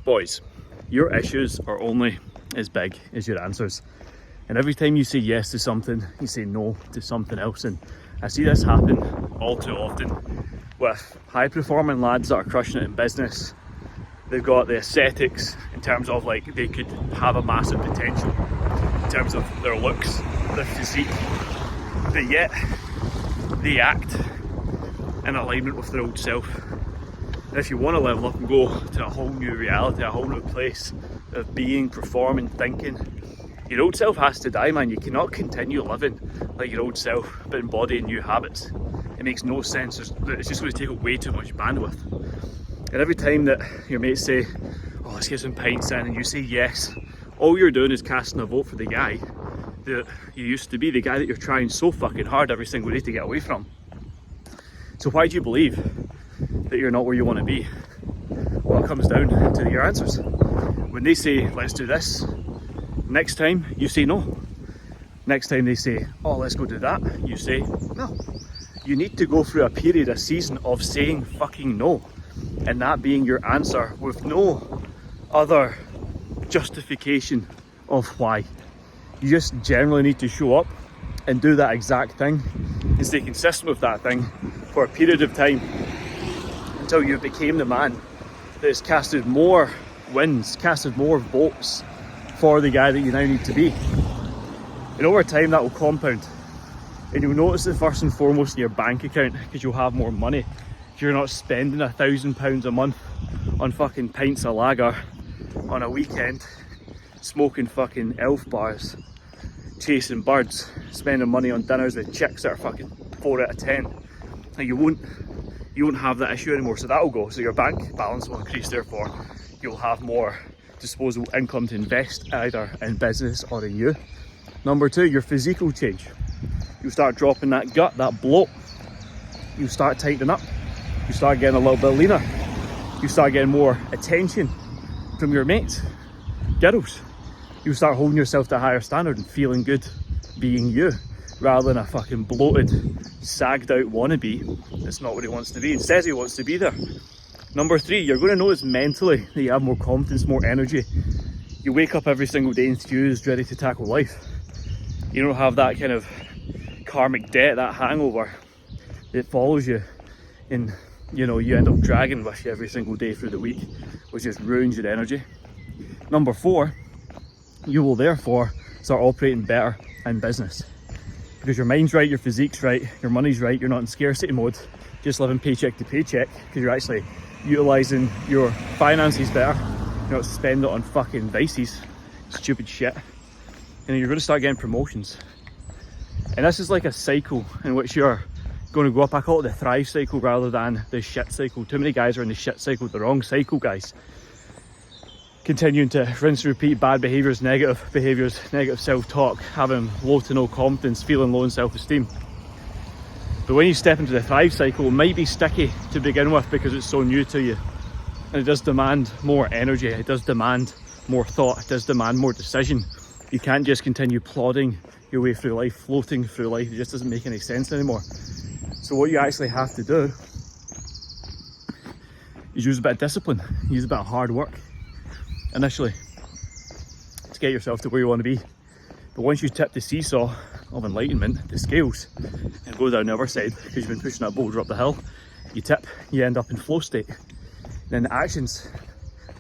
Boys, your issues are only as big as your answers. And every time you say yes to something, you say no to something else. And I see this happen all too often with high performing lads that are crushing it in business. They've got the aesthetics in terms of like they could have a massive potential in terms of their looks, their physique, but yet they act in alignment with their old self. And if you want to level up and go to a whole new reality, a whole new place of being, performing, thinking, your old self has to die, man. You cannot continue living like your old self but embodying new habits. It makes no sense. It's just going to take up way too much bandwidth. And every time that your mates say, oh, let's get some pints in, and you say yes, all you're doing is casting a vote for the guy that you used to be, the guy that you're trying so fucking hard every single day to get away from. So why do you believe that you're not where you want to be? Well, it comes down to your answers. When they say, let's do this, next time you say no. Next time they say, oh, let's go do that, you say no. You need to go through a period, a season of saying fucking no, and that being your answer with no other justification of why. You just generally need to show up and do that exact thing and stay consistent with that thing for a period of time until you became the man that has casted more wins, casted more votes for the guy that you now need to be. And over time that will compound, and you'll notice it first and foremost in your bank account, because you'll have more money. You're not spending £1,000 a month on fucking pints of lager on a weekend, smoking fucking elf bars, chasing birds, spending money on dinners with chicks that are fucking 4 out of 10. And you won't have that issue anymore, so that'll go. So your bank balance will increase, therefore you'll have more disposable income to invest either in business or in you. Number 2, your physique will change. You'll start dropping that gut, that bloat. You'll start tightening up. You start getting a little bit leaner. You start getting more attention from your mates, girls. You start holding yourself to a higher standard and feeling good being you, rather than a fucking bloated, sagged out wannabe that's not what he wants to be and says he wants to be there. Number 3, you're going to notice mentally that you have more confidence, more energy. You wake up every single day infused, ready to tackle life. You don't have that kind of karmic debt, that hangover that follows you, and you end up dragging with you every single day through the week, which just ruins your energy. Number 4, you will therefore start operating better in business, because your mind's right, your physique's right, your money's right, you're not in scarcity mode, just living paycheck to paycheck, because you're actually utilising your finances better. You're not spending it on fucking vices, stupid shit. And you're going to start getting promotions. And this is like a cycle in which you're going to go up. I call it the thrive cycle rather than the shit cycle. Too many guys are in the shit cycle, the wrong cycle, guys. Continuing to rinse and repeat bad behaviours, negative self-talk, having low to no confidence, feeling low in self-esteem. But when you step into the thrive cycle, it might be sticky to begin with because it's so new to you. And it does demand more energy, it does demand more thought, it does demand more decision. You can't just continue plodding your way through life, floating through life. It just doesn't make any sense anymore. So what you actually have to do is use a bit of discipline, use a bit of hard work initially to get yourself to where you want to be. But once you tip the seesaw of enlightenment, the scales, and go down the other side because you've been pushing that boulder up the hill, you tip, you end up in flow state. Then the actions,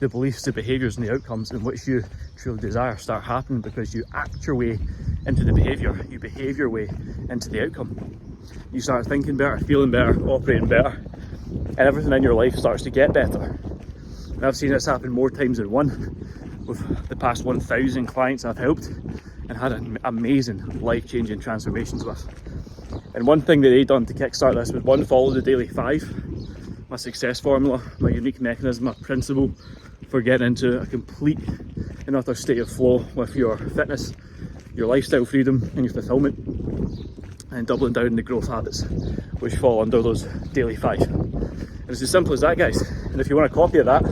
the beliefs, the behaviours and the outcomes in which you truly desire start happening, because you act your way into the behaviour, you behave your way into the outcome. You start thinking better, feeling better, operating better, and everything in your life starts to get better. And I've seen this happen more times than one with the past 1,000 clients I've helped and had amazing life-changing transformations with. And one thing that they done to kickstart this was, one, follow the daily 5, my success formula, my unique mechanism, my principle for getting into a complete and utter state of flow with your fitness, your lifestyle freedom and your fulfillment, and doubling down the growth habits which fall under those daily 5. And it's as simple as that, guys. And if you want a copy of that,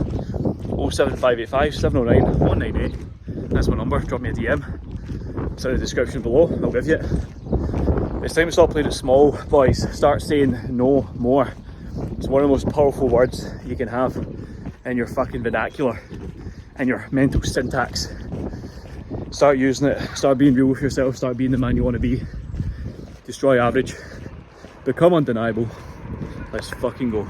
07585 709 198, that's my number. Drop me a DM, it's in the description below, I'll give you it. It's time to stop playing it small, boys. Start saying no more. It's one of the most powerful words you can have in your fucking vernacular. and your mental syntax. Start using it, start being real with yourself, start being the man you want to be. Destroy average, become undeniable. Let's fucking go.